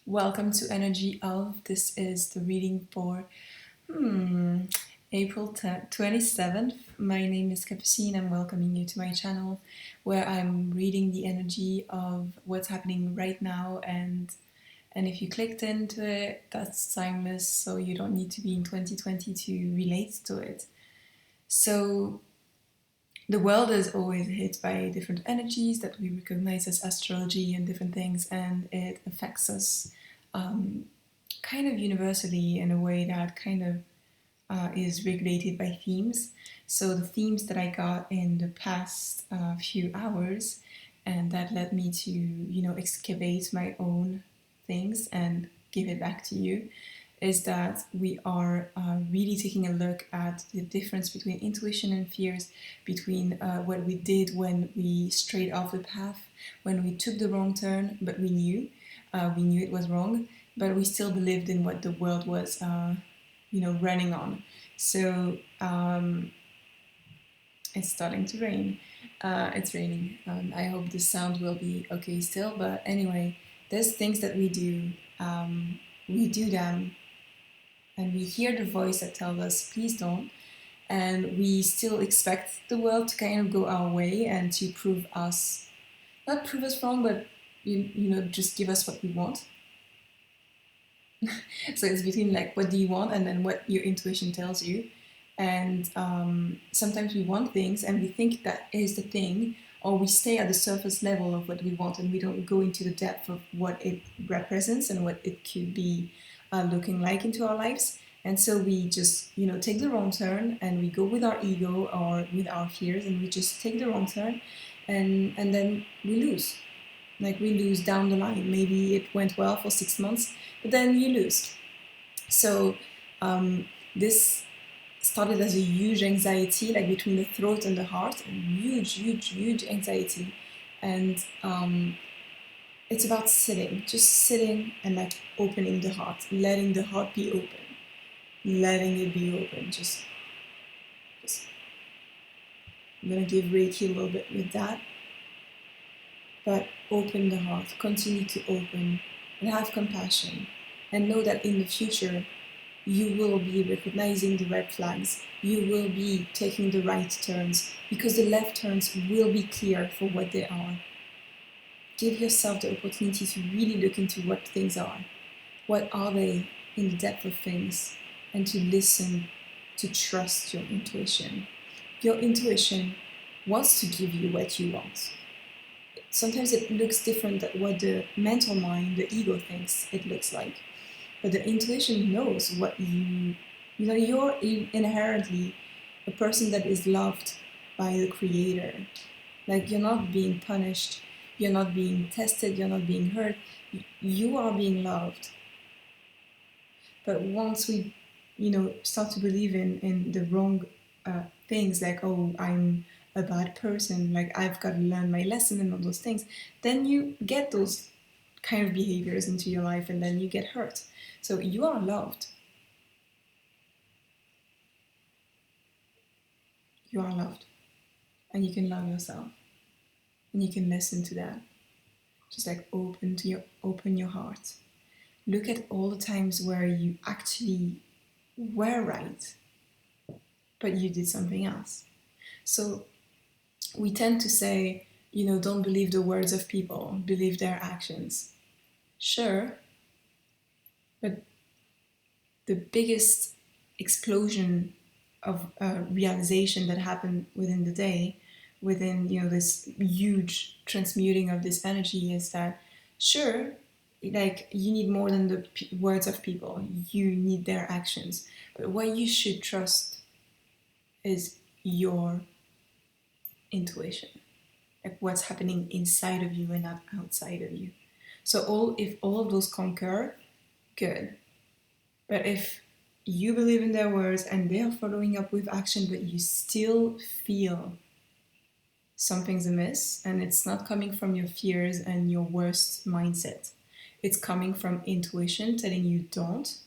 Welcome to Energy of. This is the reading for April 27th. My name is Capucine. I'm welcoming you to my channel where I'm reading the energy of what's happening right now, and if you clicked into it, that's timeless, so you don't need to be in 2020 to relate to it. So the world is always hit by different energies that we recognize as astrology and different things, and it affects us kind of universally in a way that kind of is regulated by themes. So the themes that I got in the past few hours, and that led me to, excavate my own things and give it back to you, is that we are really taking a look at the difference between intuition and fears, between what we did when we strayed off the path, when we took the wrong turn, but we knew it was wrong, but we still believed in what the world was, running on. So it's starting to rain. It's raining. I hope the sound will be okay still. But anyway, there's things that we do. We do them, and we hear the voice that tells us, please don't. And we still expect the world to kind of go our way and to not prove us wrong, but just give us what we want. So it's between like, what do you want, and then what your intuition tells you. And sometimes we want things and we think that is the thing, or we stay at the surface level of what we want and we don't go into the depth of what it represents and what it could be looking like into our lives. And so we just take the wrong turn, and we go with our ego or with our fears, and we just take the wrong turn, and then we lose. Like, we lose down the line. Maybe it went well for 6 months, but then you lose. So this started as a huge anxiety, like between the throat and the heart, a huge anxiety. And it's about just sitting and like opening the heart, letting the heart be open, letting it be open. Just I'm gonna give Reiki a little bit with that. But open the heart, continue to open, and have compassion, and know that in the future you will be recognizing the red flags, you will be taking the right turns, because the left turns will be clear for what they are. Give yourself the opportunity to really look into what things are. What are they in the depth of things? And to listen, to trust your intuition. Your intuition wants to give you what you want. Sometimes it looks different than what the mental mind, the ego, thinks it looks like. But the intuition knows what you're inherently a person that is loved by the Creator. Like, you're not being punished, you're not being tested, you're not being hurt, you are being loved. But once we, start to believe in the wrong things, like, oh, I'm a bad person, like I've got to learn my lesson and all those things, then you get those kind of behaviors into your life, and then you get hurt. So you are loved. You are loved. And you can love yourself. And you can listen to that. Just like open your heart. Look at all the times where you actually were right, but you did something else. So we tend to say, don't believe the words of people, believe their actions. Sure, but the biggest explosion of realization that happened within the day, within this huge transmuting of this energy, is that sure, like, you need more than the words of people, you need their actions, but what you should trust is your intuition, like what's happening inside of you and not outside of you. So if all of those concur, good. But if you believe in their words and they are following up with action, but you still feel something's amiss, and it's not coming from your fears and your worst mindset, it's coming from intuition telling you don't,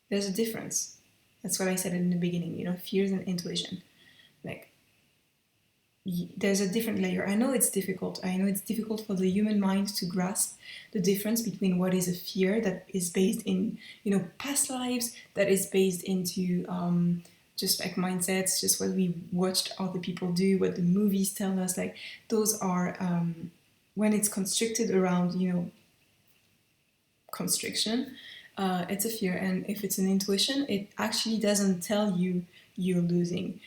there's a difference. That's what I said in the beginning, fears and intuition. Like, there's a different layer. I know it's difficult. I know it's difficult for the human mind to grasp the difference between what is a fear that is based in, past lives, that is based into just like mindsets, just what we watched other people do, what the movies tell us. Like those are when it's constricted around, constriction, it's a fear. And if it's an intuition, it actually doesn't tell you you're losing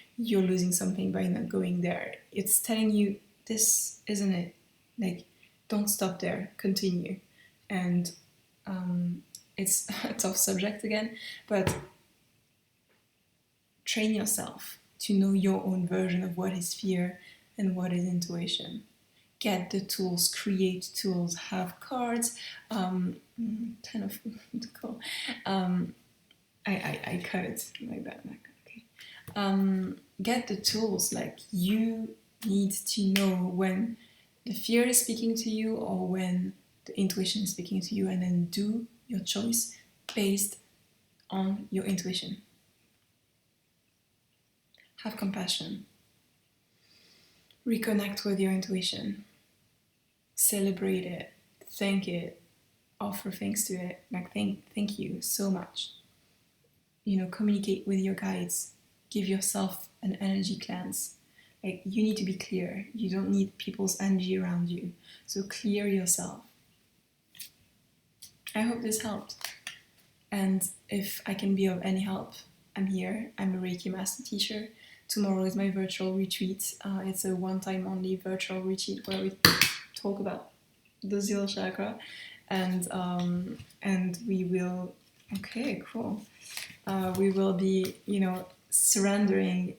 something by not going there. It's telling you, this isn't it. Like, don't stop there, continue. And it's a tough subject again, but train yourself to know your own version of what is fear and what is intuition. Get the tools, create tools, have cards, kind of cool. I cut it like that. Okay. Get the tools. Like, you need to know when the fear is speaking to you or when the intuition is speaking to you, and then do your choice based on your intuition. Have compassion. Reconnect with your intuition. Celebrate it. Thank it. Offer thanks to it. Like, thank you so much. Communicate with your guides. Give yourself an energy cleanse. Like, you need to be clear. You don't need people's energy around you. So clear yourself. I hope this helped. And if I can be of any help, I'm here. I'm a Reiki master teacher. Tomorrow is my virtual retreat. It's a one-time only virtual retreat where we talk about the zero chakra, and we will. Okay, cool. We will be, surrendering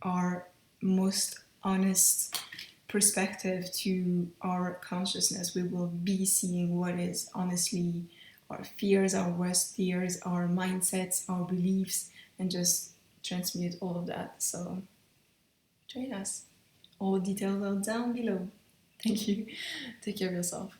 our most honest perspective to our consciousness. We will be seeing what is honestly our fears, our worst fears, our mindsets, our beliefs, and just transmute all of that. So join us. All the details are down below. Thank you. Take care of yourself.